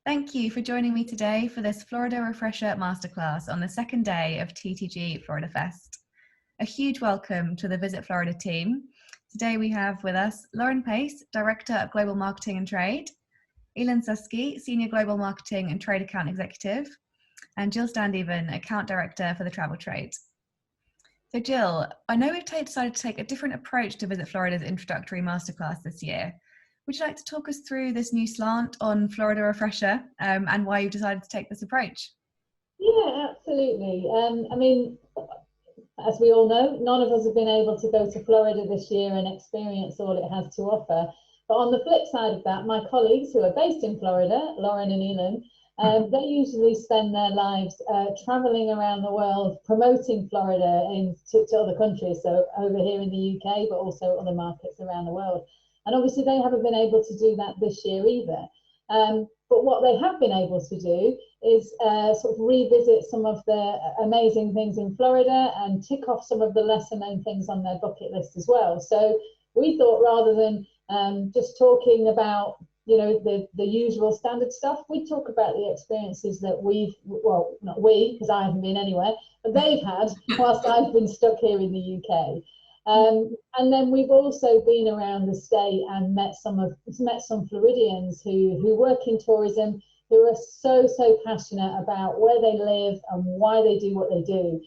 Thank you for joining me today for this Florida Refresher Masterclass on the second day of TTG Florida Fest. A huge welcome to the Visit Florida team. Today we have with us Lauren Pace, Director of Global Marketing and Trade, Elin Susky, Senior Global Marketing and Trade Account Executive, and Jill Standeven, Account Director for the Travel Trade. So Jill, I know we've decided to take a different approach to Visit Florida's introductory masterclass this year. Would you like to talk us through this new slant on Florida Refresher and why you decided to take this approach? Yeah, absolutely. I mean, as we all know, none of us have been able to go to Florida this year and experience all it has to offer. But on the flip side of that, my colleagues who are based in Florida, Lauren and Elin, they usually spend their lives traveling around the world promoting Florida to other countries, so over here in the UK, but also other markets around the world. And obviously they haven't been able to do that this year either. But what they have been able to do is sort of revisit some of the amazing things in Florida and tick off some of the lesser known things on their bucket list as well. So we thought rather than just talking about the usual standard stuff, we talk about the experiences that well, not we, because I haven't been anywhere, but they've had whilst I've been stuck here in the UK. And then we've also been around the state and met some Floridians who work in tourism, who are so passionate about where they live and why they do what they do.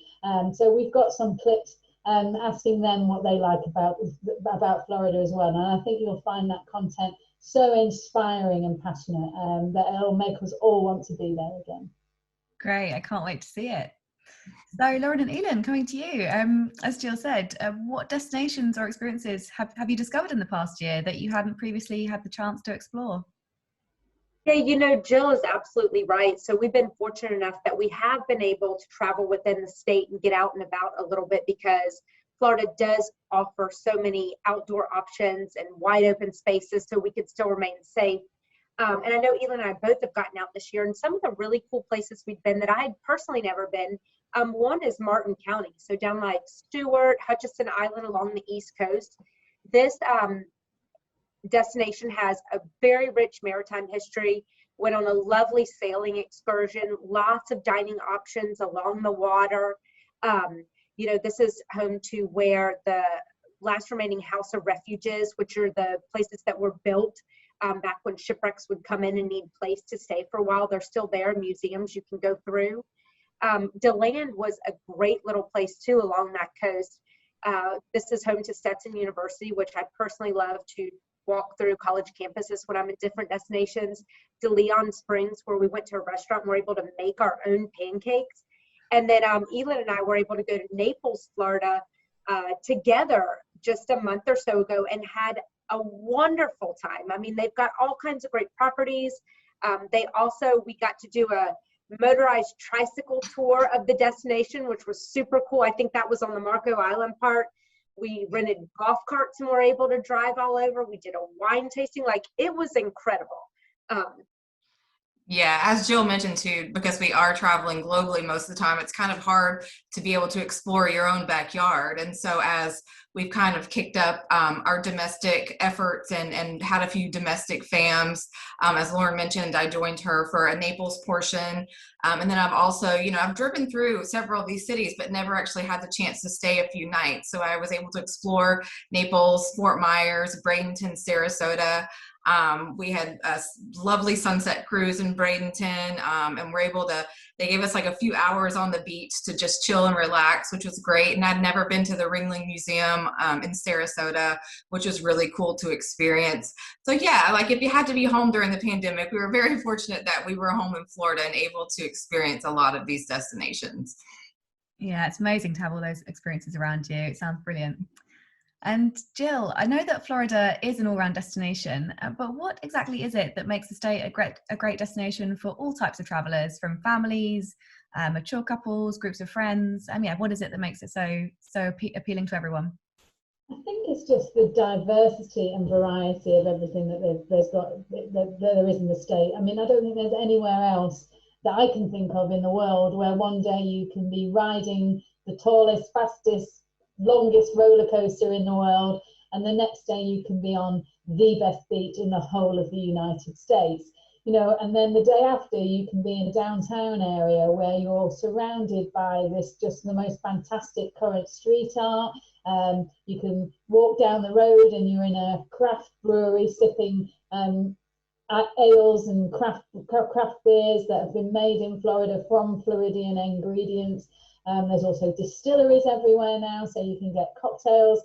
So we've got some clips asking them what they like about Florida as well. And I think you'll find that content so inspiring and passionate that it'll make us all want to be there again. Great, I can't wait to see it. So Lauren and Elin, coming to you, as Jill said, what destinations or experiences have you discovered in the past year that you hadn't previously had the chance to explore? Yeah, Jill is absolutely right. So we've been fortunate enough that we have been able to travel within the state and get out and about a little bit, because Florida does offer so many outdoor options and wide open spaces so we can still remain safe. And I know Elin and I both have gotten out this year, and some of the really cool places we've been that I had personally never been. One is Martin County, so down like Stewart, Hutchinson Island along the East Coast. This destination has a very rich maritime history. Went on a lovely sailing excursion, lots of dining options along the water. This is home to where the last remaining House of Refuges, which are the places that were built back when shipwrecks would come in and need a place to stay for a while. They're still there, museums you can go through. DeLand was a great little place too along that coast. This is home to Stetson University, which I personally love to walk through college campuses when I'm at different destinations. DeLeon Springs, where we went to a restaurant and were able to make our own pancakes. And then Elin and I were able to go to Naples, Florida together just a month or so ago and had a wonderful time. I mean, they've got all kinds of great properties. We got to do a motorized tricycle tour of the destination, which was super cool. I think that was on the Marco Island part. We rented golf carts and were able to drive all over. We did a wine tasting. It was incredible. Yeah, as Jill mentioned too, because we are traveling globally most of the time, it's kind of hard to be able to explore your own backyard. And so as we've kind of kicked up our domestic efforts and had a few domestic fams, as Lauren mentioned, I joined her for a Naples portion. And then I've also, I've driven through several of these cities, but never actually had the chance to stay a few nights. So I was able to explore Naples, Fort Myers, Bradenton, Sarasota. We had a lovely sunset cruise in Bradenton, and they gave us a few hours on the beach to just chill and relax, which was great. And I'd never been to the Ringling Museum in Sarasota, which was really cool to experience. So yeah, if you had to be home during the pandemic, we were very fortunate that we were home in Florida and able to experience a lot of these destinations. Yeah, it's amazing to have all those experiences around you. It sounds brilliant. And Jill, I know that Florida is an all-round destination, but what exactly is it that makes the state a great destination for all types of travelers, from families, mature couples, groups of friends? What is it that makes it so appealing to everyone? I think it's just the diversity and variety of everything that there is in the state. I mean, I don't think there's anywhere else that I can think of in the world where one day you can be riding the tallest, fastest, longest roller coaster in the world, and the next day you can be on the best beach in the whole of the United States. you know, and then the day after you can be in a downtown area where you're surrounded by this just the most fantastic current street art. You can walk down the road and you're in a craft brewery sipping ales and craft beers that have been made in Florida from Floridian ingredients. There's also distilleries everywhere now, so you can get cocktails.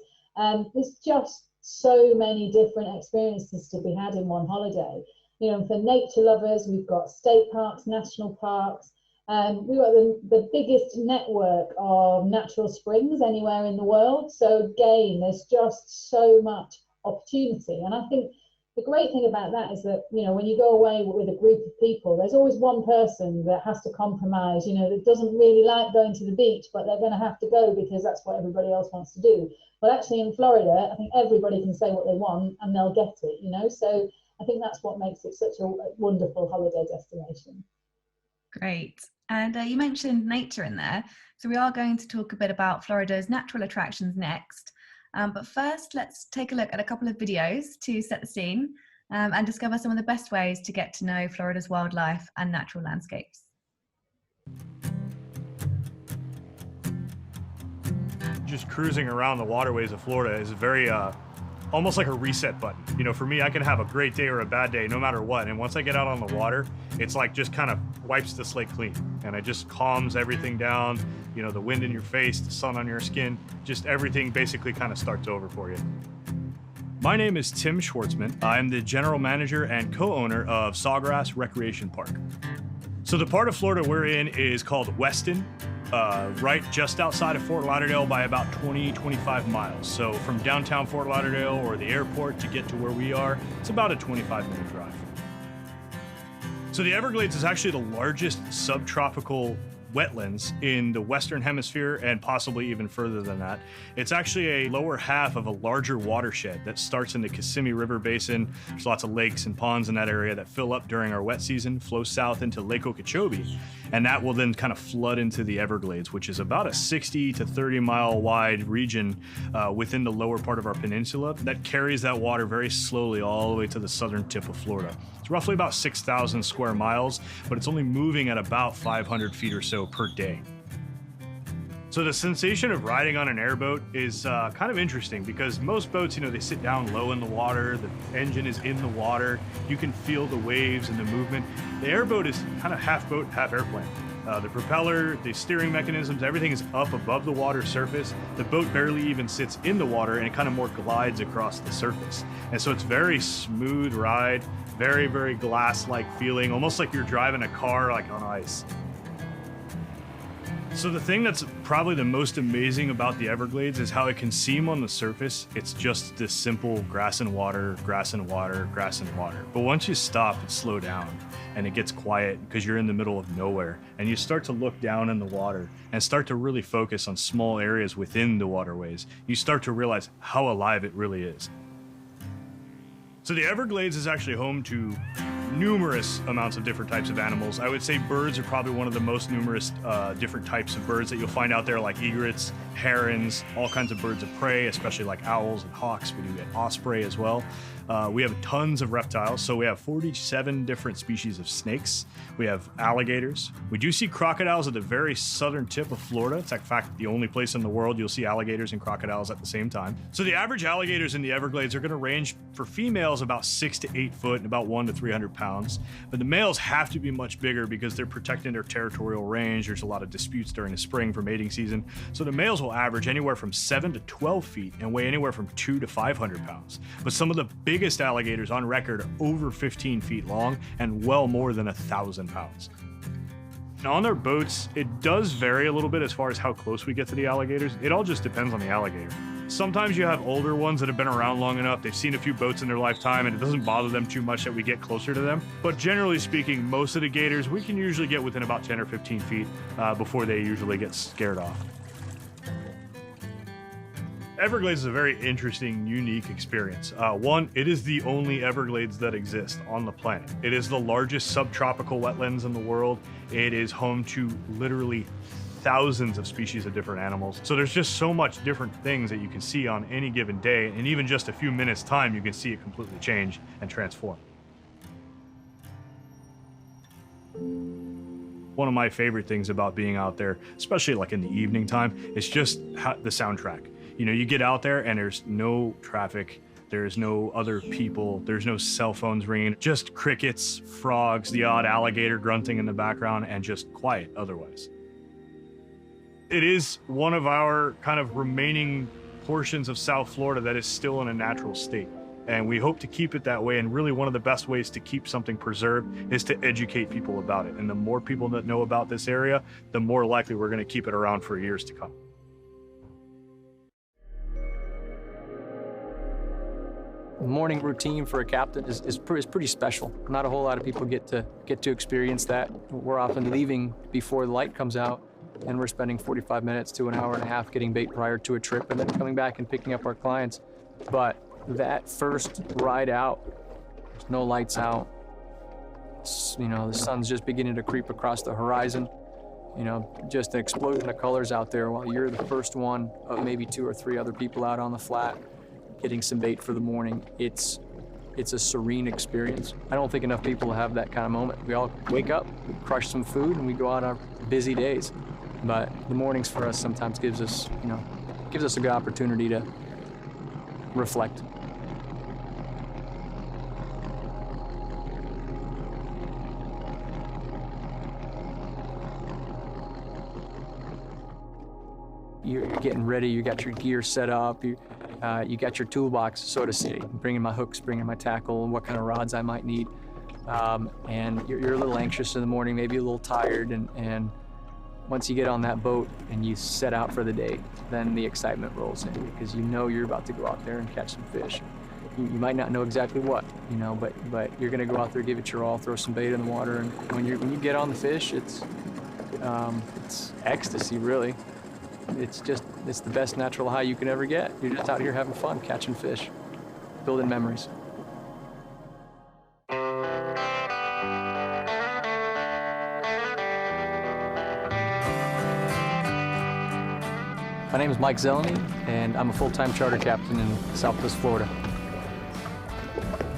There's just so many different experiences to be had in one holiday. You know, for nature lovers, we've got state parks, national parks, and we've got the biggest network of natural springs anywhere in the world. So again, there's just so much opportunity. And I think the great thing about that is that, you know, when you go away with a group of people, there's always one person that has to compromise, you know, that doesn't really like going to the beach, but they're going to have to go because that's what everybody else wants to do. But actually in Florida, I think everybody can say what they want and they'll get it, you know. So I think that's what makes it such a wonderful holiday destination. Great. And you mentioned nature in there. So we are going to talk a bit about Florida's natural attractions next. But first, let's take a look at a couple of videos to set the scene and discover some of the best ways to get to know Florida's wildlife and natural landscapes. Just cruising around the waterways of Florida is very almost like a reset button. You know, for me, I can have a great day or a bad day no matter what, and once I get out on the water, it's like just kind of wipes the slate clean, and it just calms everything down. You know, the wind in your face, the sun on your skin, just everything basically kind of starts over for you. My name is Tim Schwartzman. I'm the general manager and co-owner of Sawgrass Recreation Park. So the part of Florida we're in is called Weston, right just outside of Fort Lauderdale by about 20-25 miles. So from downtown Fort Lauderdale or the airport to get to where we are, it's about a 25-minute drive. So the Everglades is actually the largest subtropical wetlands in the Western Hemisphere and possibly even further than that. It's actually a lower half of a larger watershed that starts in the Kissimmee River Basin. There's lots of lakes and ponds in that area that fill up during our wet season, flow south into Lake Okeechobee, and that will then kind of flood into the Everglades, which is about a 60 to 30 mile wide region within the lower part of our peninsula that carries that water very slowly all the way to the southern tip of Florida. It's roughly about 6,000 square miles, but it's only moving at about 500 feet or so per day. So the sensation of riding on an airboat is kind of interesting because most boats, you know, they sit down low in the water, the engine is in the water, you can feel the waves and the movement. The airboat is kind of half boat, half airplane. The propeller, the steering mechanisms, everything is up above the water surface. The boat barely even sits in the water and it kind of more glides across the surface. And so it's very smooth ride, very, very glass-like feeling, almost like you're driving a car like on ice. So the thing that's probably the most amazing about the Everglades is how it can seem on the surface it's just this simple grass and water, grass and water, grass and water. But once you stop and slow down and it gets quiet because you're in the middle of nowhere and you start to look down in the water and start to really focus on small areas within the waterways, you start to realize how alive it really is. So the Everglades is actually home to numerous amounts of different types of animals. I would say birds are probably one of the most numerous different types of birds that you'll find out there, like egrets, herons, all kinds of birds of prey, especially like owls and hawks. We do get osprey as well. We have tons of reptiles. So we have 47 different species of snakes. We have alligators. We do see crocodiles at the very southern tip of Florida. It's in fact the only place in the world you'll see alligators and crocodiles at the same time. So the average alligators in the Everglades are going to range for females about 6 to 8 foot and about 1 to 300 pounds. But the males have to be much bigger because they're protecting their territorial range. There's a lot of disputes during the spring for mating season. So the males will average anywhere from 7 to 12 feet and weigh anywhere from 2 to 500 pounds. But some of the biggest alligators on record are over 15 feet long and well more than 1,000 pounds. Now on their boats, it does vary a little bit as far as how close we get to the alligators. It all just depends on the alligator. Sometimes you have older ones that have been around long enough, they've seen a few boats in their lifetime and it doesn't bother them too much that we get closer to them. But generally speaking, most of the gators, we can usually get within about 10 or 15 feet before they usually get scared off. Everglades is a very interesting, unique experience. One, it is the only Everglades that exist on the planet. It is the largest subtropical wetlands in the world. It is home to literally thousands of species of different animals. So there's just so much different things that you can see on any given day, and even just a few minutes time, you can see it completely change and transform. One of my favorite things about being out there, especially like in the evening time, is just the soundtrack. You know, you get out there and there's no traffic, there's no other people, there's no cell phones ringing, just crickets, frogs, the odd alligator grunting in the background, and just quiet otherwise. It is one of our kind of remaining portions of South Florida that is still in a natural state. And we hope to keep it that way. And really one of the best ways to keep something preserved is to educate people about it. And the more people that know about this area, the more likely we're going to keep it around for years to come. The morning routine for a captain is pretty special. Not a whole lot of people get to experience that. We're often leaving before the light comes out, and we're spending 45 minutes to an hour and a half getting bait prior to a trip, and then coming back and picking up our clients. But that first ride out, there's no lights out. You know, the sun's just beginning to creep across the horizon. You know, just an explosion of colors out there while you're the first one of maybe 2 or 3 other people out on the flat getting some bait for the morning. It's a serene experience. I don't think enough people have that kind of moment. We all wake up, we crush some food, and we go out our busy days. But the mornings for us sometimes gives us a good opportunity to reflect. You're getting ready, you got your gear set up, you got your toolbox, so to say, bringing my hooks, bringing my tackle, and what kind of rods I might need. And you're a little anxious in the morning, maybe a little tired, and once you get on that boat and you set out for the day, then the excitement rolls in because you know you're about to go out there and catch some fish. You might not know exactly what, you know, but you're gonna go out there, give it your all, throw some bait in the water, and when you get on the fish, it's ecstasy, really. It's the best natural high you can ever get. You're just out here having fun, catching fish, building memories. My name is Mike Zeleny, and I'm a full-time charter captain in Southwest Florida.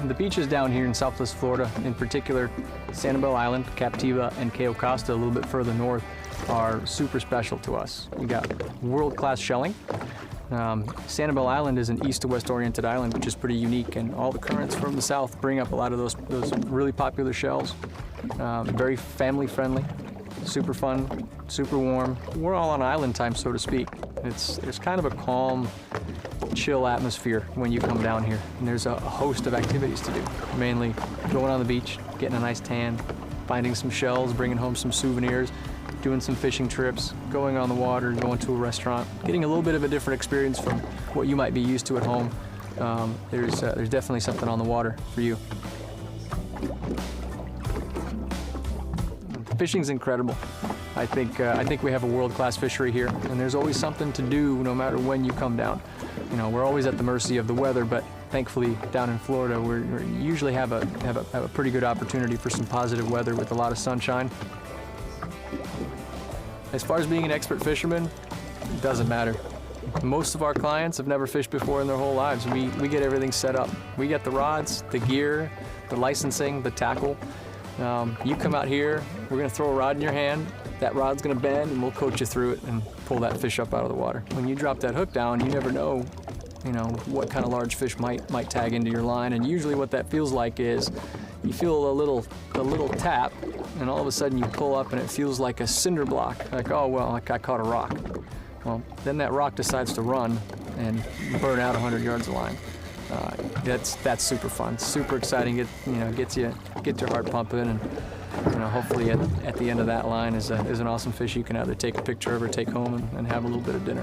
The beaches down here in Southwest Florida, in particular Sanibel Island, Captiva, and Cayo Costa, a little bit further north, are super special to us. We got world-class shelling. Sanibel Island is an east to west oriented island, which is pretty unique, and all the currents from the south bring up a lot of those really popular shells. Very family friendly, super fun, super warm. We're all on island time, so to speak. It's kind of a calm, chill atmosphere when you come down here, and there's a host of activities to do. Mainly going on the beach, getting a nice tan, finding some shells, bringing home some souvenirs, doing some fishing trips, going on the water, going to a restaurant, getting a little bit of a different experience from what you might be used to at home. There's definitely something on the water for you. Fishing's incredible. I think we have a world-class fishery here, and there's always something to do no matter when you come down. You know, we're always at the mercy of the weather, but thankfully down in Florida, we usually have a pretty good opportunity for some positive weather with a lot of sunshine. As far as being an expert fisherman, it doesn't matter. Most of our clients have never fished before in their whole lives. We get everything set up. We get the rods, the gear, the licensing, the tackle. You come out here, we're gonna throw a rod in your hand, that rod's gonna bend, and we'll coach you through it and pull that fish up out of the water. When you drop that hook down, you never know, what kind of large fish might tag into your line, and usually what that feels like is you feel a little tap, and all of a sudden you pull up and it feels like a cinder block, like, oh well, like I caught a rock. Well, then that rock decides to run and burn out 100 yards of line. That's super fun, super exciting. Gets your heart pumping, and hopefully at the end of that line is an awesome fish you can either take a picture of or take home and have a little bit of dinner.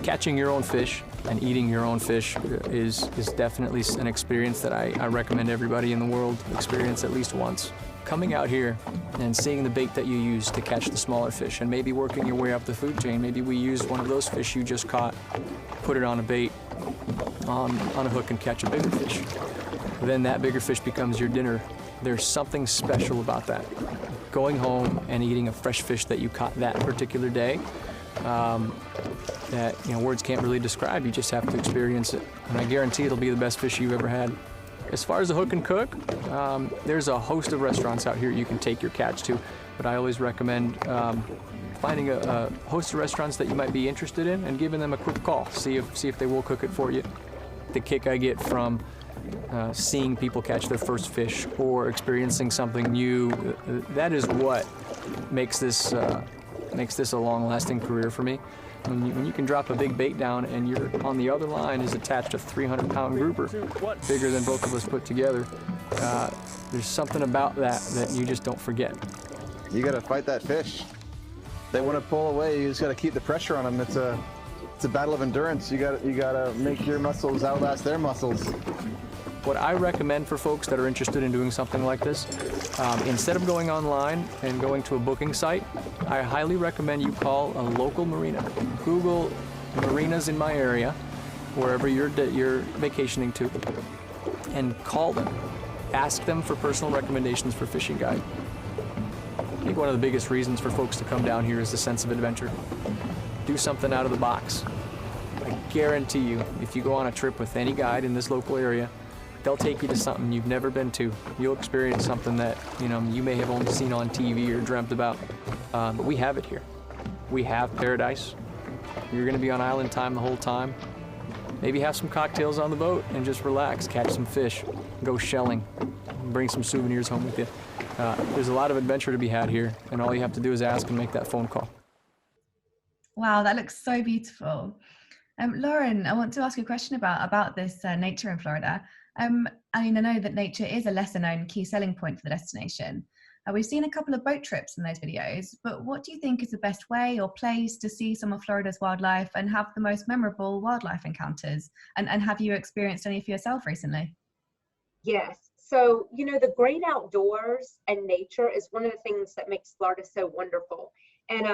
Catching your own fish and eating your own fish is definitely an experience that I recommend everybody in the world experience at least once. Coming out here and seeing the bait that you use to catch the smaller fish, and maybe working your way up the food chain. Maybe we use one of those fish you just caught, put it on a bait, on a hook, and catch a bigger fish. Then that bigger fish becomes your dinner. There's something special about that. Going home and eating a fresh fish that you caught that particular day, that words can't really describe. You just have to experience it. And I guarantee it'll be the best fish you've ever had. As far as the hook and cook, there's a host of restaurants out here you can take your catch to, but I always recommend finding a host of restaurants that you might be interested in and giving them a quick call. See if they will cook it for you. The kick I get from seeing people catch their first fish or experiencing something new, that is what makes this a long-lasting career for me. When you can drop a big bait down and you're on the other line is attached a 300-pound grouper, bigger than both of us put together, there's something about that you just don't forget. You got to fight that fish. They want to pull away. You just got to keep the pressure on them. It's a battle of endurance. You got to make your muscles outlast their muscles. What I recommend for folks that are interested in doing something like this, instead of going online and going to a booking site, I highly recommend you call a local marina. Google marinas in my area, wherever you're vacationing to, and call them. Ask them for personal recommendations for fishing guide. I think one of the biggest reasons for folks to come down here is the sense of adventure. Do something out of the box. I guarantee you, if you go on a trip with any guide in this local area, they'll take you to something you've never been to. You'll experience something that you may have only seen on TV or dreamt about, but we have it here. We have paradise. You're going to be on island time the whole time. Maybe have some cocktails on the boat and just relax, catch some fish, go shelling, bring some souvenirs home with you. There's a lot of adventure to be had here, and all you have to do is ask and make that phone call. Wow, that looks so beautiful. Lauren, I want to ask you a question about this nature in Florida. I know that nature is a lesser known key selling point for the destination. We've seen a couple of boat trips in those videos, but what do you think is the best way or place to see some of Florida's wildlife and have the most memorable wildlife encounters? And have you experienced any for yourself recently? Yes. So, the great outdoors and nature is one of the things that makes Florida so wonderful. And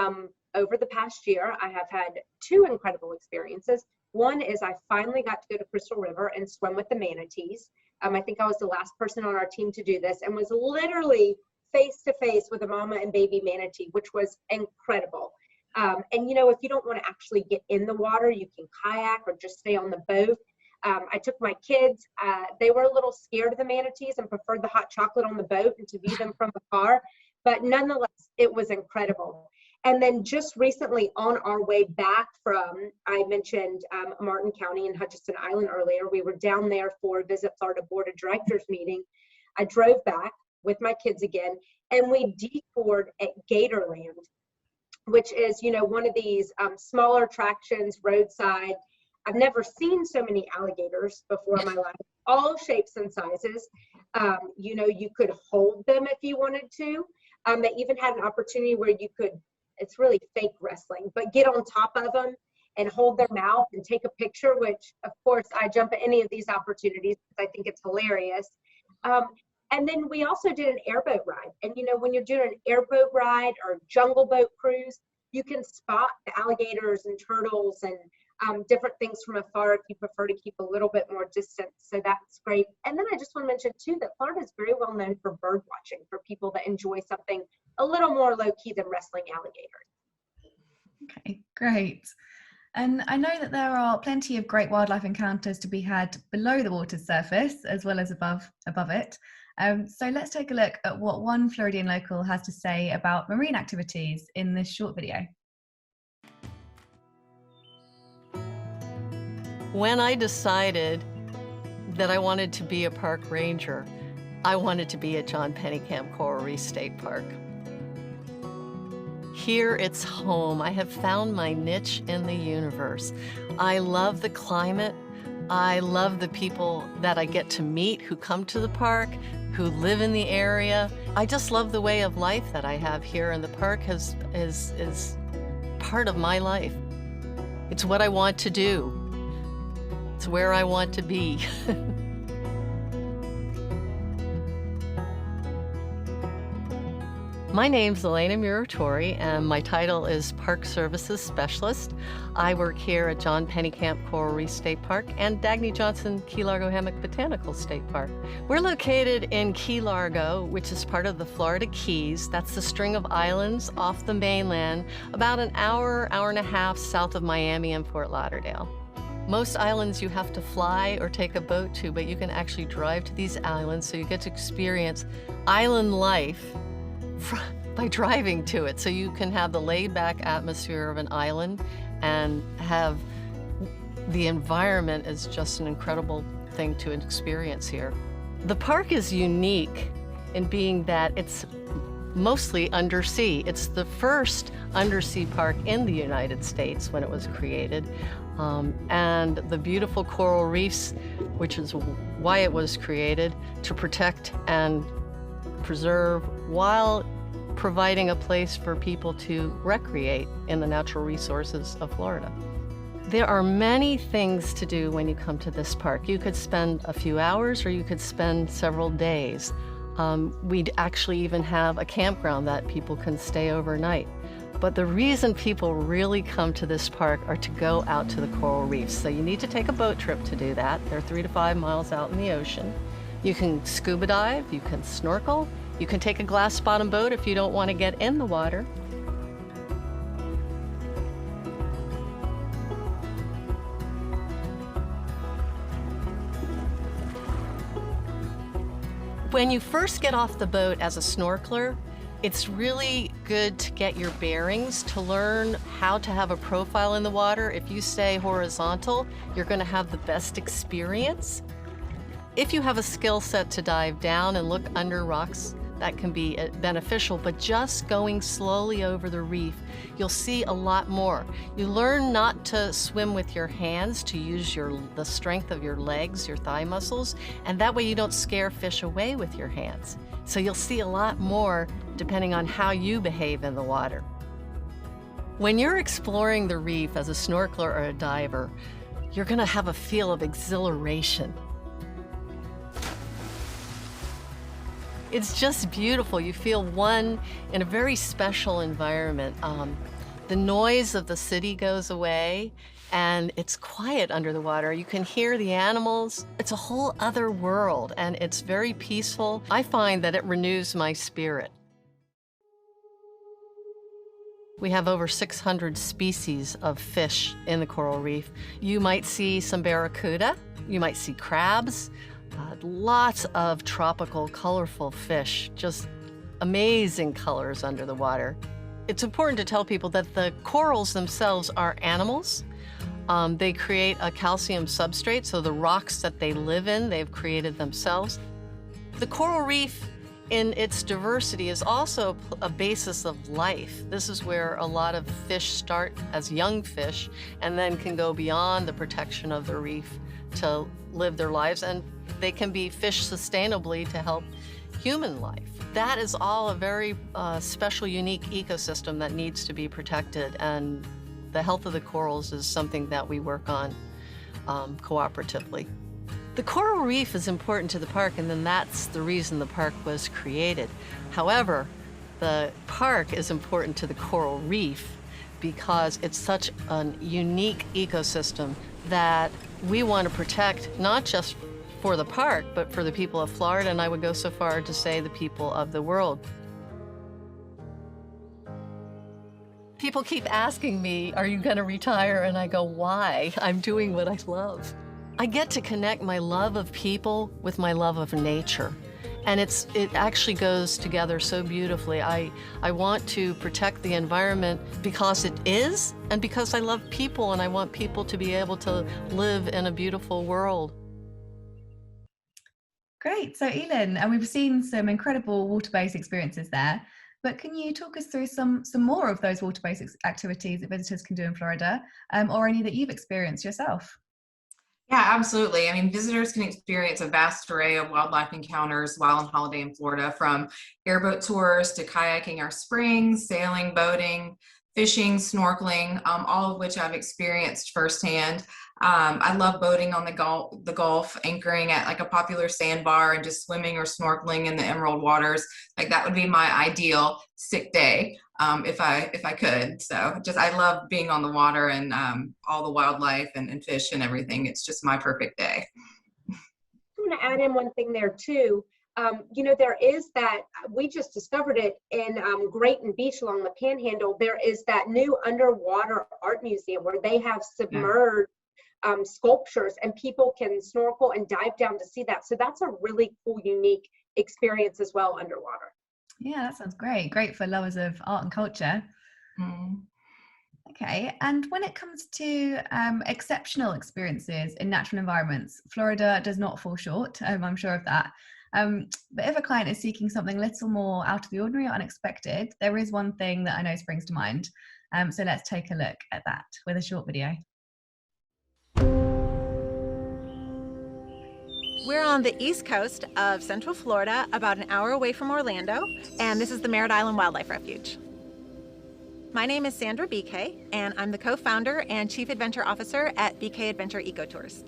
over the past year, I have had two incredible experiences. One is I finally got to go to Crystal River and swim with the manatees. I think I was the last person on our team to do this and was literally face to face with a mama and baby manatee, which was incredible. And if you don't want to actually get in the water, you can kayak or just stay on the boat. I took my kids. They were a little scared of the manatees and preferred the hot chocolate on the boat and to view them from afar. But nonetheless, it was incredible. And then just recently on our way back from, I mentioned Martin County and Hutchinson Island earlier, we were down there for Visit Florida Board of Directors meeting. I drove back with my kids again, and we detoured at Gatorland, which is, one of these smaller attractions, roadside. I've never seen so many alligators before in my life, all shapes and sizes. You could hold them if you wanted to. They even had an opportunity where you could, it's really fake wrestling, but get on top of them and hold their mouth and take a picture, which of course I jump at any of these opportunities because I think it's hilarious. And then we also did an airboat ride. And when you're doing an airboat ride or jungle boat cruise, you can spot the alligators and turtles and different things from afar if you prefer to keep a little bit more distance. So that's great. And then I just want to mention too that Florida is very well known for bird watching, for people that enjoy something a little more low key than wrestling alligators. Okay, great. And I know that there are plenty of great wildlife encounters to be had below the water's surface as well as above it. So let's take a look at what one Floridian local has to say about marine activities in this short video. When I decided that I wanted to be a park ranger, I wanted to be at John Pennekamp Coral Reef State Park. Here it's home. I have found my niche in the universe. I love the climate. I love the people that I get to meet who come to the park, who live in the area. I just love the way of life that I have here, and the park is part of my life. It's what I want to do. It's where I want to be. My name's Elena Muratori, and my title is Park Services Specialist. I work here at John Pennekamp Coral Reef State Park and Dagny Johnson Key Largo Hammock Botanical State Park. We're located in Key Largo, which is part of the Florida Keys. That's the string of islands off the mainland, about an hour and a half south of Miami and Fort Lauderdale. Most islands you have to fly or take a boat to, but you can actually drive to these islands, so you get to experience island life by driving to it. So you can have the laid-back atmosphere of an island and have the environment is just an incredible thing to experience here. The park is unique in being that it's mostly undersea. It's the first undersea park in the United States when it was created. And the beautiful coral reefs, which is why it was created, to protect and preserve while providing a place for people to recreate in the natural resources of Florida. There are many things to do when you come to this park. You could spend a few hours or you could spend several days. We'd actually even have a campground that people can stay overnight. But the reason people really come to this park are to go out to the coral reefs. So you need to take a boat trip to do that. They're 3 to 5 miles out in the ocean. You can scuba dive, you can snorkel, you can take a glass bottom boat if you don't want to get in the water. When you first get off the boat as a snorkeler, it's really good to get your bearings, to learn how to have a profile in the water. If you stay horizontal, you're going to have the best experience. If you have a skill set to dive down and look under rocks, that can be beneficial, but just going slowly over the reef, you'll see a lot more. You learn not to swim with your hands, to use the strength of your legs, your thigh muscles, and that way you don't scare fish away with your hands. So you'll see a lot more depending on how you behave in the water. When you're exploring the reef as a snorkeler or a diver, you're gonna have a feel of exhilaration. It's just beautiful. You feel one in a very special environment. The noise of the city goes away and it's quiet under the water. You can hear the animals. It's a whole other world and it's very peaceful. I find that it renews my spirit. We have over 600 species of fish in the coral reef. You might see some barracuda, you might see crabs, lots of tropical, colorful fish, just amazing colors under the water. It's important to tell people that the corals themselves are animals. They create a calcium substrate, so the rocks that they live in, they've created themselves. The coral reef, in its diversity, is also a basis of life. This is where a lot of fish start as young fish and then can go beyond the protection of the reef to live their lives, and they can be fished sustainably to help human life. That is all a very special, unique ecosystem that needs to be protected, and the health of the corals is something that we work on cooperatively. The coral reef is important to the park, and then that's the reason the park was created. However, the park is important to the coral reef because it's such a unique ecosystem that we want to protect, not just for the park, but for the people of Florida, and I would go so far to say the people of the world. People keep asking me, are you going to retire? And I go, why? I'm doing what I love. I get to connect my love of people with my love of nature. And it actually goes together so beautifully. I want to protect the environment because it is, and because I love people, and I want people to be able to live in a beautiful world. Great. So Elin, and we've seen some incredible water-based experiences there, but can you talk us through some more of those water-based activities that visitors can do in Florida, or any that you've experienced yourself? Yeah, absolutely. I mean, visitors can experience a vast array of wildlife encounters while on holiday in Florida, from airboat tours to kayaking our springs, sailing, boating, fishing, snorkeling, all of which I've experienced firsthand. I love boating on the Gulf, anchoring at like a popular sandbar and just swimming or snorkeling in the emerald waters. Like that would be my ideal sick day if I could. So I love being on the water and all the wildlife and fish and everything. It's just my perfect day. I want to add in one thing there too. You know, there is that, we just discovered it in Grayton Beach along the Panhandle. There is that new underwater art museum where they have submerged sculptures, and people can snorkel and dive down to see that. So that's a really cool, unique experience as well underwater. Yeah, that sounds great. Great for lovers of art and culture. Mm. Okay, and when it comes to exceptional experiences in natural environments, Florida does not fall short. I'm sure of that. But if a client is seeking something a little more out of the ordinary or unexpected, there is one thing that I know springs to mind. So let's take a look at that with a short video. We're on the east coast of Central Florida, about an hour away from Orlando, and this is the Merritt Island Wildlife Refuge. My name is Sandra BK, and I'm the co-founder and chief adventure officer at BK Adventure Eco Tours.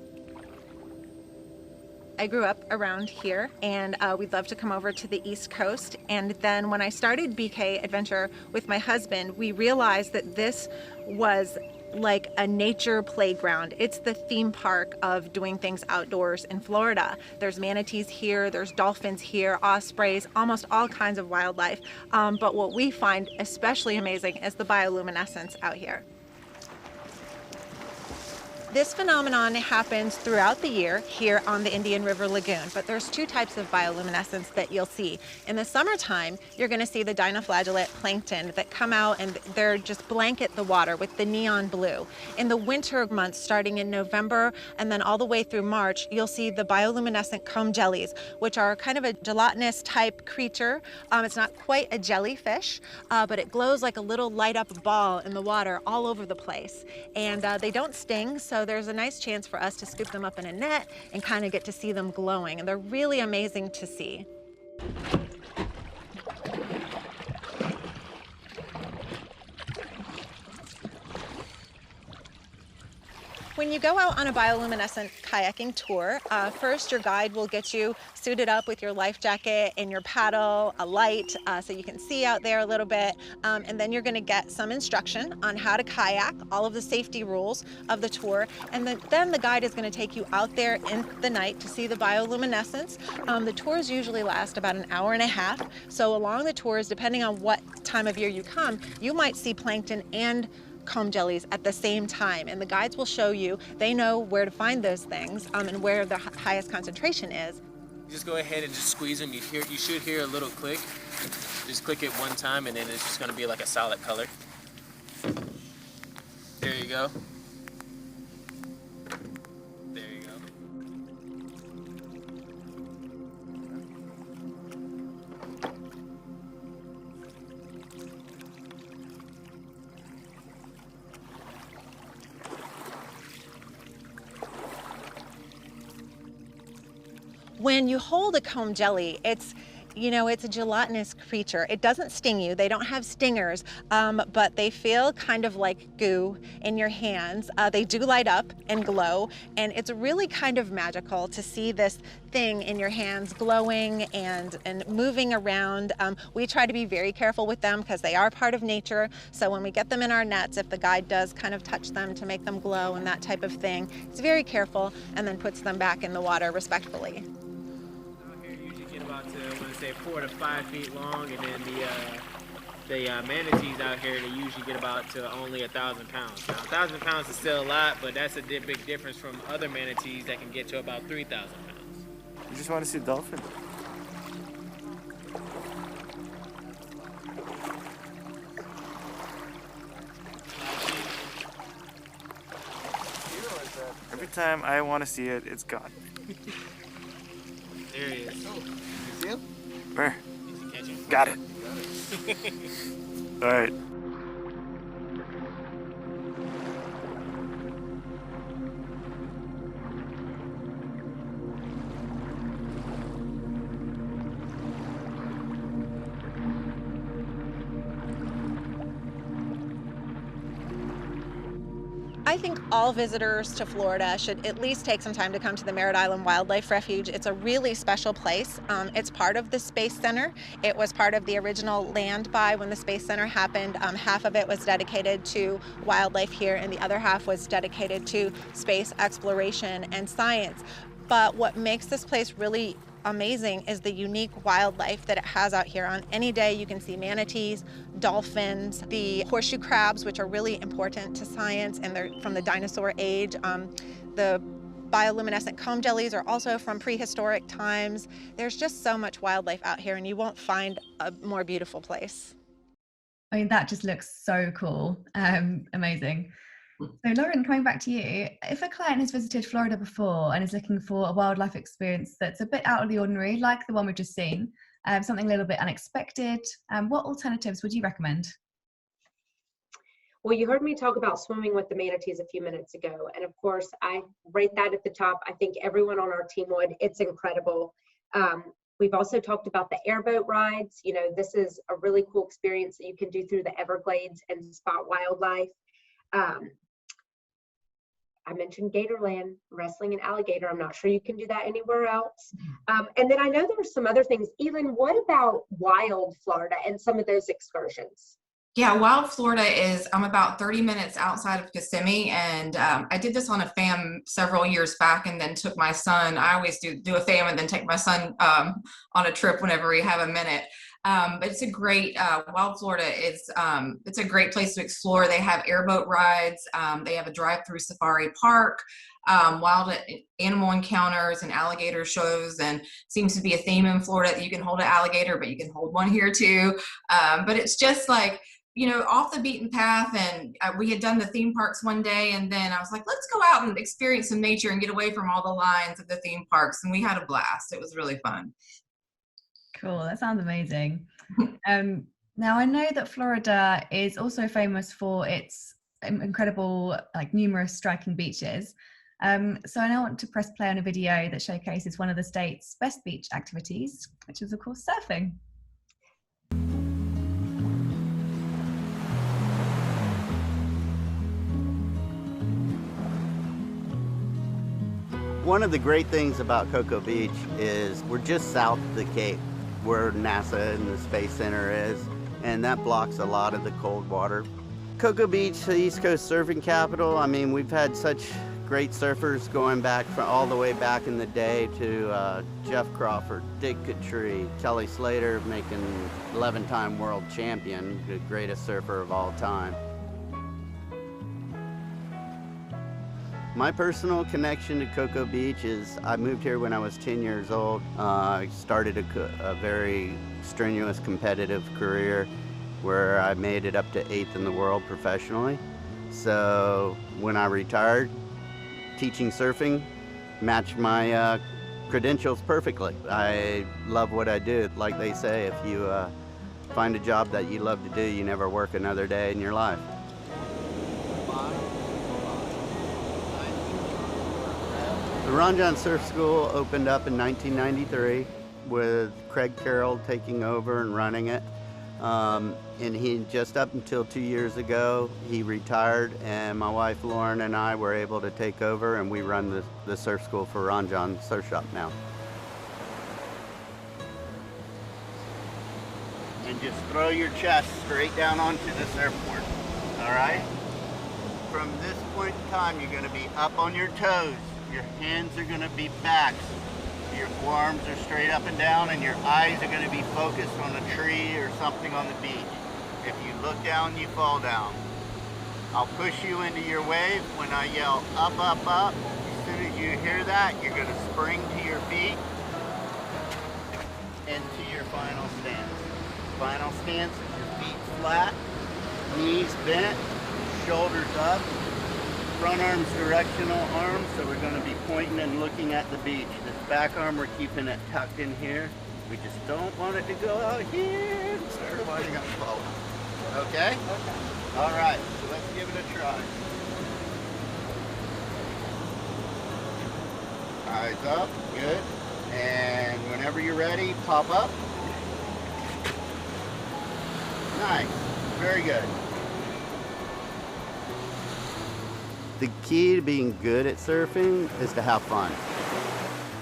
I grew up around here, and we'd love to come over to the East Coast. And then when I started BK Adventure with my husband, we realized that this was like a nature playground. It's the theme park of doing things outdoors in Florida. There's manatees here, there's dolphins here, ospreys, almost all kinds of wildlife. But what we find especially amazing is the bioluminescence out here. This phenomenon happens throughout the year here on the Indian River Lagoon, but there's two types of bioluminescence that you'll see. In the summertime, you're going to see the dinoflagellate plankton that come out and they're just blanket the water with the neon blue. In the winter months, starting in November and then all the way through March, you'll see the bioluminescent comb jellies, which are kind of a gelatinous type creature. It's not quite a jellyfish, but it glows like a little light up ball in the water all over the place. And they don't sting, so there's a nice chance for us to scoop them up in a net and kind of get to see them glowing. And they're really amazing to see. When you go out on a bioluminescent kayaking tour, first your guide will get you suited up with your life jacket and your paddle, a light, so you can see out there a little bit, and then you're going to get some instruction on how to kayak, all of the safety rules of the tour, and then the guide is going to take you out there in the night to see the bioluminescence. The tours usually last about an hour and a half, so along the tours, depending on what time of year you come, you might see plankton and comb jellies at the same time, and the guides will show you. They know where to find those things and where the highest concentration is. Just go ahead and just squeeze them. You should hear a little click. Just click it one time and then it's just going to be like a solid color. There you go. There you go. When you hold a comb jelly, it's a gelatinous creature. It doesn't sting you. They don't have stingers, but they feel kind of like goo in your hands. They do light up and glow, and it's really kind of magical to see this thing in your hands glowing and moving around. We try to be very careful with them because they are part of nature. So when we get them in our nets, if the guide does kind of touch them to make them glow and that type of thing, it's very careful and then puts them back in the water respectfully. About to, I'm gonna say 4 to 5 feet long, and then the manatees out here, they usually get about to only 1,000 pounds. Now 1,000 pounds is still a lot, but that's a big difference from other manatees that can get to about 3,000 pounds. You just want to see dolphin? Every time I want to see it, it's gone. There he is. Oh, you see him? Where? Easy catching. Got it. All right. I think all visitors to Florida should at least take some time to come to the Merritt Island Wildlife Refuge. It's a really special place. It's part of the Space Center. It was part of the original land buy when the Space Center happened. Half of it was dedicated to wildlife here, and the other half was dedicated to space exploration and science. But what makes this place really amazing is the unique wildlife that it has out here. On any day you can see manatees, dolphins, the horseshoe crabs, which are really important to science, and they're from the dinosaur age. The bioluminescent comb jellies are also from prehistoric times. There's just so much wildlife out here, and you won't find a more beautiful place. I mean, that just looks so cool. Amazing. So Lauren, coming back to you, if a client has visited Florida before and is looking for a wildlife experience that's a bit out of the ordinary, like the one we've just seen, something a little bit unexpected, what alternatives would you recommend? Well, you heard me talk about swimming with the manatees a few minutes ago. And of course, I rate that at the top. I think everyone on our team would. It's incredible. We've also talked about the airboat rides. You know, this is a really cool experience that you can do through the Everglades and spot wildlife. I mentioned Gatorland, wrestling an alligator. I'm not sure you can do that anywhere else. And then I know there were some other things. Even what about wild Florida and some of those excursions? Yeah, Wild Florida is, I'm about 30 minutes outside of Kissimmee, and I did this on a FAM several years back and then took my son. I always do a FAM and then take my son on a trip whenever we have a minute. But it's a great, Wild Florida is, it's a great place to explore. They have airboat rides. They have a drive-through safari park, wild animal encounters and alligator shows, and seems to be a theme in Florida that you can hold an alligator, but you can hold one here too. But it's just like, you know, off the beaten path. And we had done the theme parks one day, and then I was like, let's go out and experience some nature and get away from all the lines of the theme parks. And we had a blast. It was really fun. Cool, that sounds amazing. Now I know that Florida is also famous for its incredible, like, numerous striking beaches. So I now want to press play on a video that showcases one of the state's best beach activities, which is of course surfing. One of the great things about Cocoa Beach is we're just south of the Cape, where NASA and the Space Center is, and that blocks a lot of the cold water. Cocoa Beach, the East Coast surfing capital, I mean, we've had such great surfers going back from all the way back in the day to Jeff Crawford, Dick Catree, Kelly Slater, making 11-time world champion, the greatest surfer of all time. My personal connection to Cocoa Beach is I moved here when I was 10 years old. I started a very strenuous competitive career where I made it up to 8th in the world professionally. So when I retired, teaching surfing matched my credentials perfectly. I love what I do. Like they say, if you find a job that you love to do, you never work another day in your life. The Ron John Surf School opened up in 1993 with Craig Carroll taking over and running it. And he just up until 2 years ago, he retired, and my wife Lauren and I were able to take over, and we run the surf school for Ron John Surf Shop now. And just throw your chest straight down onto the surfboard, all right? From this point in time, you're gonna be up on your toes. Your hands are gonna be back. Your forearms are straight up and down, and your eyes are gonna be focused on a tree or something on the beach. If you look down, you fall down. I'll push you into your wave. When I yell up, up, up, as soon as you hear that, you're gonna spring to your feet into your final stance. Final stance is your feet flat, knees bent, shoulders up, front arm's directional arms, so we're going to be pointing and looking at the beach. This back arm, we're keeping it tucked in here. We just don't want it to go out here and start fighting up the boat. Okay? Okay. All right, so let's give it a try. Eyes up, good. And whenever you're ready, pop up. Nice, very good. The key to being good at surfing is to have fun.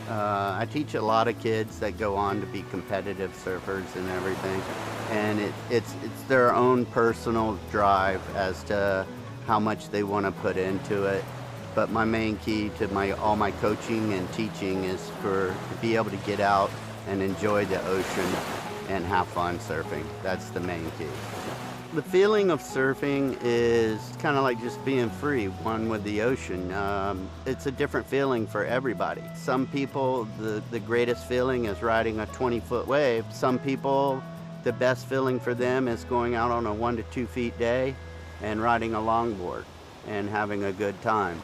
I teach a lot of kids that go on to be competitive surfers and everything, and it's their own personal drive as to how much they want to put into it. But my main key to all my coaching and teaching is to be able to get out and enjoy the ocean and have fun surfing. That's the main key. The feeling of surfing is kind of like just being free, one with the ocean. It's a different feeling for everybody. Some people, the greatest feeling is riding a 20-foot wave. Some people, the best feeling for them is going out on a 1 to 2 feet day and riding a longboard and having a good time.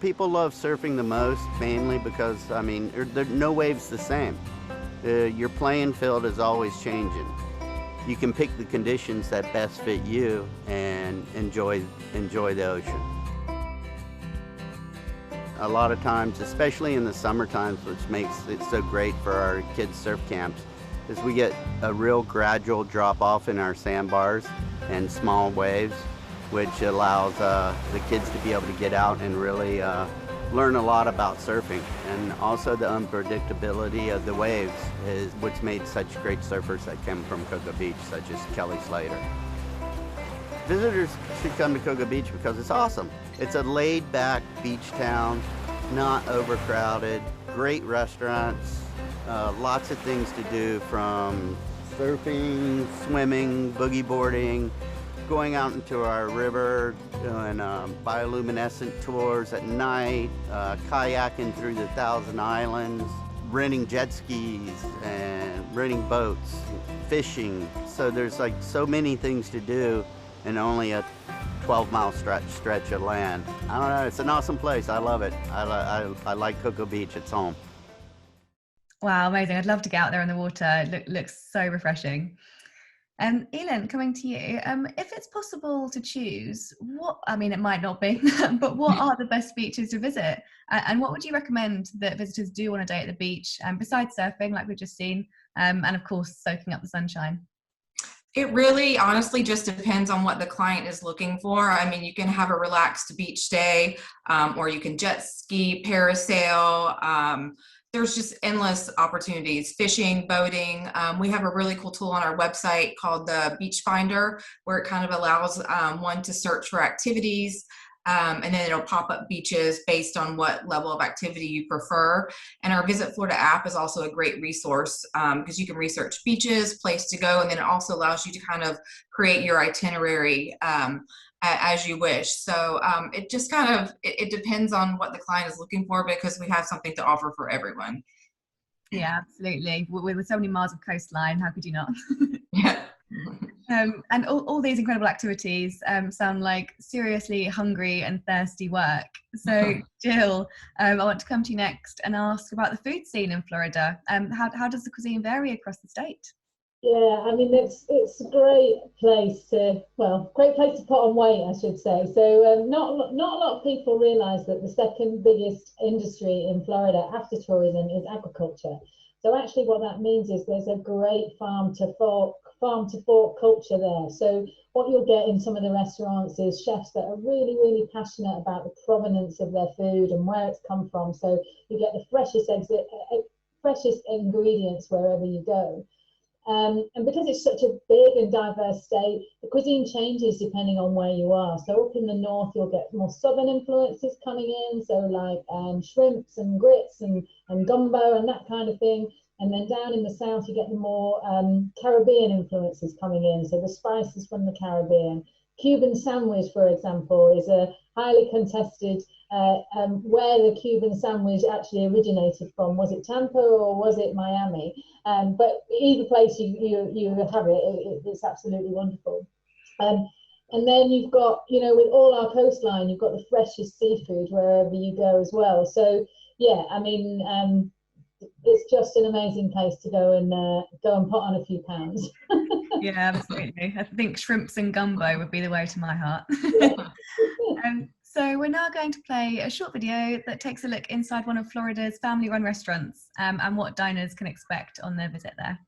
People love surfing the most, mainly because, I mean, no wave's the same. Your playing field is always changing. You can pick the conditions that best fit you and enjoy the ocean. A lot of times, especially in the summer times, which makes it so great for our kids' surf camps, is we get a real gradual drop off in our sandbars and small waves, which allows the kids to be able to get out and really learn a lot about surfing. And also the unpredictability of the waves is what's made such great surfers that come from Cocoa Beach, such as Kelly Slater. Visitors should come to Cocoa Beach because it's awesome. It's a laid-back beach town, not overcrowded, great restaurants, lots of things to do, from surfing, swimming, boogie boarding, going out into our river, doing bioluminescent tours at night, kayaking through the 1,000 Islands, renting jet skis and renting boats, fishing. So there's like so many things to do in only a 12-mile stretch of land. I don't know, it's an awesome place. I love it. I like Cocoa Beach. It's home. Wow, amazing. I'd love to get out there in the water. It looks so refreshing. Elin, coming to you, if it's possible to choose, it might not be, but what are the best beaches to visit? And what would you recommend that visitors do on a day at the beach, besides surfing, like we've just seen, and of course, soaking up the sunshine? It really honestly just depends on what the client is looking for. I mean, you can have a relaxed beach day, or you can jet ski, parasail. There's just endless opportunities, fishing, boating. We have a really cool tool on our website called the Beach Finder, where it kind of allows one to search for activities, and then it'll pop up beaches based on what level of activity you prefer. And our Visit Florida app is also a great resource because you can research beaches, place to go, and then it also allows you to kind of create your itinerary as you wish. So it just kind of, it depends on what the client is looking for, because we have something to offer for everyone. Yeah, absolutely. With so many miles of coastline, how could you not? Yeah. And all these incredible activities sound like seriously hungry and thirsty work. So Jill, I want to come to you next and ask about the food scene in Florida. How does the cuisine vary across the state? Yeah, I mean, it's a great place to put on weight, I should say. So not a lot of people realise that the second biggest industry in Florida after tourism is agriculture. So actually what that means is there's a great farm to fork culture there. So what you'll get in some of the restaurants is chefs that are really, really passionate about the provenance of their food and where it's come from. So you get the freshest ingredients wherever you go. And because it's such a big and diverse state, the cuisine changes depending on where you are. So up in the north, you'll get more southern influences coming in, so like shrimps and grits and gumbo and that kind of thing. And then down in the south, you get the more Caribbean influences coming in, so the spices from the Caribbean. Cuban sandwich, for example, is a highly contested where the Cuban sandwich actually originated from. Was it Tampa or was it Miami? But either place you have it, it's absolutely wonderful. And then you've got, with all our coastline, you've got the freshest seafood wherever you go as well. So yeah, I mean, it's just an amazing place to go and put on a few pounds. Yeah, absolutely. I think shrimps and gumbo would be the way to my heart. So we're now going to play a short video that takes a look inside one of Florida's family-run restaurants and what diners can expect on their visit there.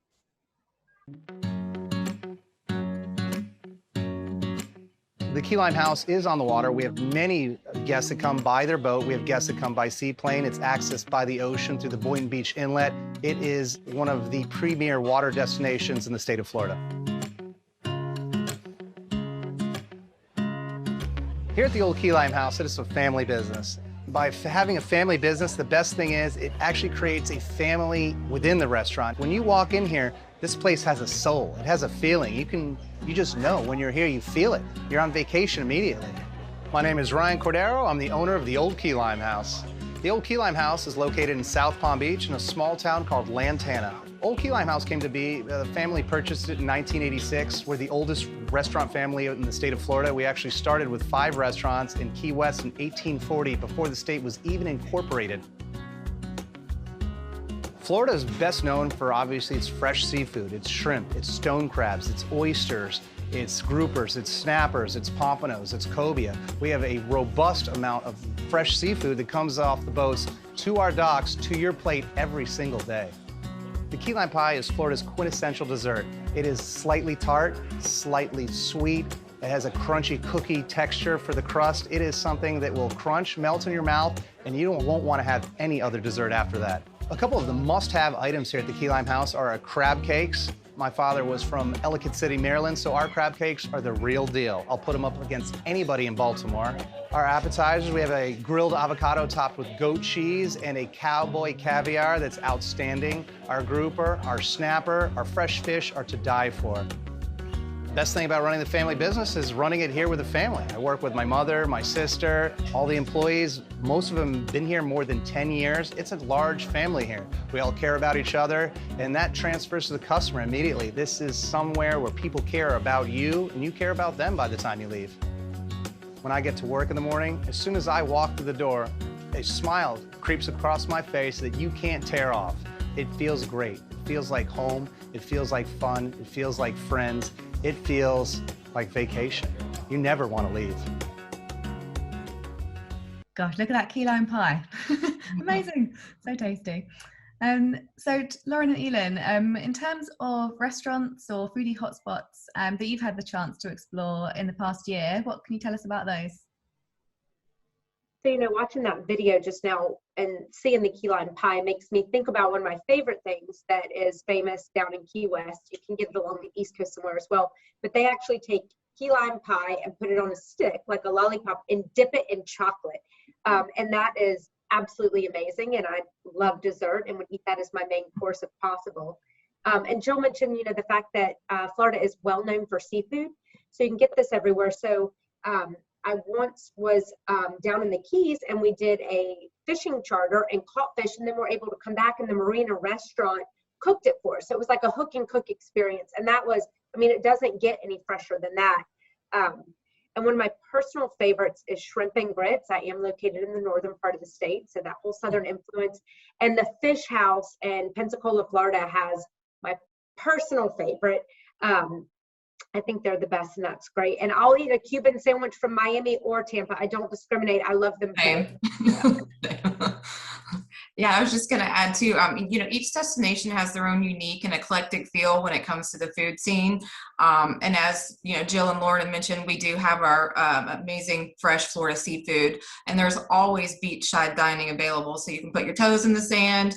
The Key Lime House is on the water. We have many guests that come by their boat. We have guests that come by seaplane. It's accessed by the ocean through the Boynton Beach Inlet. It is one of the premier water destinations in the state of Florida. Here at the old Key Lime House, it is a family business. By having a family business, the best thing is it actually creates a family within the restaurant. When you walk in here, this place has a soul. It has a feeling. You just know when you're here, you feel it. You're on vacation immediately. My name is Ryan Cordero. I'm the owner of the Old Key Lime House. The Old Key Lime House is located in South Palm Beach in a small town called Lantana. Old Key Lime House came to be, the family purchased it in 1986. We're the oldest restaurant family in the state of Florida. We actually started with 5 restaurants in Key West in 1840, before the state was even incorporated. Florida is best known for, obviously, its fresh seafood. It's shrimp, it's stone crabs, it's oysters, it's groupers, it's snappers, it's pompanos, it's cobia. We have a robust amount of fresh seafood that comes off the boats to our docks, to your plate every single day. The key lime pie is Florida's quintessential dessert. It is slightly tart, slightly sweet. It has a crunchy cookie texture for the crust. It is something that will crunch, melt in your mouth, and you won't want to have any other dessert after that. A couple of the must-have items here at the Key Lime House are our crab cakes. My father was from Ellicott City, Maryland, so our crab cakes are the real deal. I'll put them up against anybody in Baltimore. Our appetizers, we have a grilled avocado topped with goat cheese and a cowboy caviar that's outstanding. Our grouper, our snapper, our fresh fish are to die for. Best thing about running the family business is running it here with the family. I work with my mother, my sister, all the employees. Most of them have been here more than 10 years. It's a large family here. We all care about each other, and that transfers to the customer immediately. This is somewhere where people care about you, and you care about them by the time you leave. When I get to work in the morning, as soon as I walk through the door, a smile creeps across my face that you can't tear off. It feels great. It feels like home. It feels like fun. It feels like friends. It feels like vacation. You never want to leave. Gosh, look at that key lime pie. Amazing, so tasty. So Lauren and Elin, in terms of restaurants or foodie hotspots that you've had the chance to explore in the past year, what can you tell us about those? So, you know, watching that video just now and seeing the key lime pie makes me think about one of my favorite things that is famous down in Key West. You can get it along the East Coast somewhere as well, but they actually take key lime pie and put it on a stick like a lollipop and dip it in chocolate. And that is absolutely amazing. And I love dessert and would eat that as my main course if possible. And Jill mentioned, you know, the fact that Florida is well known for seafood. So you can get this everywhere. So I once was down in the Keys and we did a fishing charter and caught fish, and then we're able to come back and the marina restaurant cooked it for us. So it was like a hook and cook experience. And that was, I mean, it doesn't get any fresher than that. And one of my personal favorites is shrimp and grits. I am located in the northern part of the state, so that whole southern influence. And the Fish House in Pensacola, Florida has my personal favorite. I think they're the best, and that's great. And I'll eat a Cuban sandwich from Miami or Tampa. I don't discriminate. I love them both. Yeah, I was just going to add too, you know, each destination has their own unique and eclectic feel when it comes to the food scene. And as, you know, Jill and Lauren mentioned, we do have our amazing fresh Florida seafood, and there's always beachside dining available. So you can put your toes in the sand,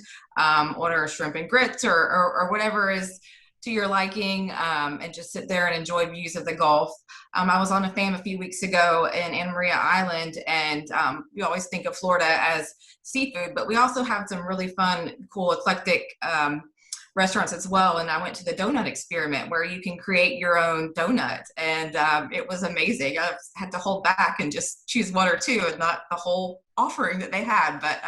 order shrimp and grits or whatever is to your liking, and just sit there and enjoy views of the Gulf. I was on a FAM a few weeks ago in Anna Maria Island, and you always think of Florida as seafood, but we also have some really fun, cool, eclectic restaurants as well. And I went to the donut experiment where you can create your own donut, and it was amazing. I had to hold back and just choose one or two and not the whole offering that they had, but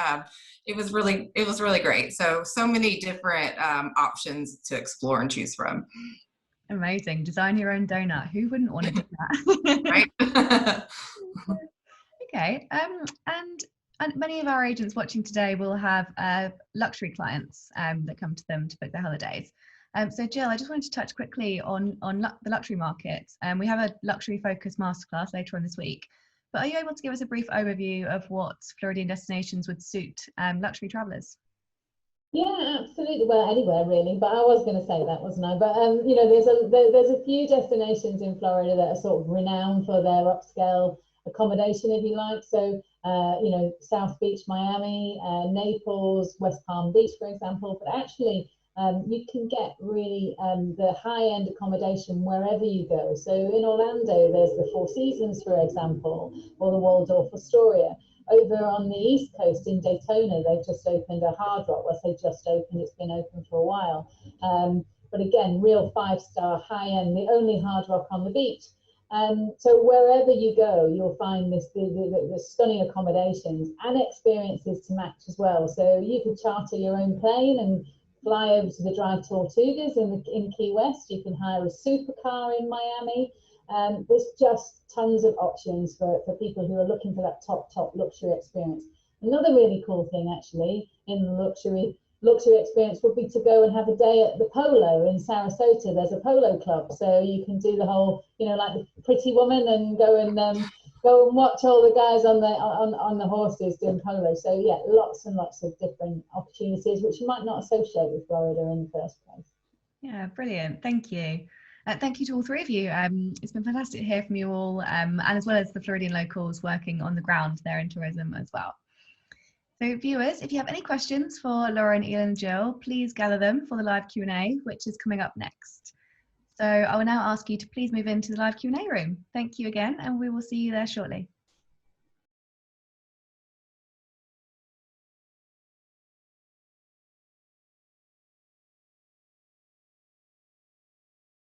it was really great. So many different options to explore and choose from. Amazing. Design your own donut. Who wouldn't want to do that? Right. Okay. And many of our agents watching today will have luxury clients that come to them to book their holidays. So Jill, I just wanted to touch quickly on the luxury market. We have a luxury focused masterclass later on this week. But are you able to give us a brief overview of what Floridian destinations would suit luxury travelers? Yeah, absolutely. Well, anywhere really, but I was going to say that, wasn't I? But you know, there's a few destinations in Florida that are sort of renowned for their upscale accommodation, if you like. So you know, South Beach, Miami, Naples, West Palm Beach, for example. But actually, you can get really the high-end accommodation wherever you go. So in Orlando, there's the Four Seasons, for example, or the Waldorf Astoria. over on the East Coast in Daytona, they've just opened a Hard Rock. Well, I say just opened, it's been open for a while. But again, real 5-star, high-end, the only Hard Rock on the beach. So wherever you go, you'll find the stunning accommodations and experiences to match as well. So you can charter your own plane and fly over to the Dry Tortugas in Key West. You can hire a supercar in Miami. There's just tons of options for people who are looking for that top luxury experience. Another really cool thing actually in the luxury experience would be to go and have a day at the Polo in Sarasota. There's a polo club, so you can do the whole, like the Pretty Woman, and go and watch all the guys on the horses doing polo. So yeah, lots and lots of different opportunities which you might not associate with Florida in the first place. Yeah, brilliant. Thank you. Thank you to all three of you. It's been fantastic to hear from you all, and as well as the Floridian locals working on the ground there in tourism as well. So viewers, if you have any questions for Lauren, Ian and Jill, please gather them for the live Q&A, which is coming up next. So I will now ask you to please move into the live Q&A room. Thank you again, and we will see you there shortly.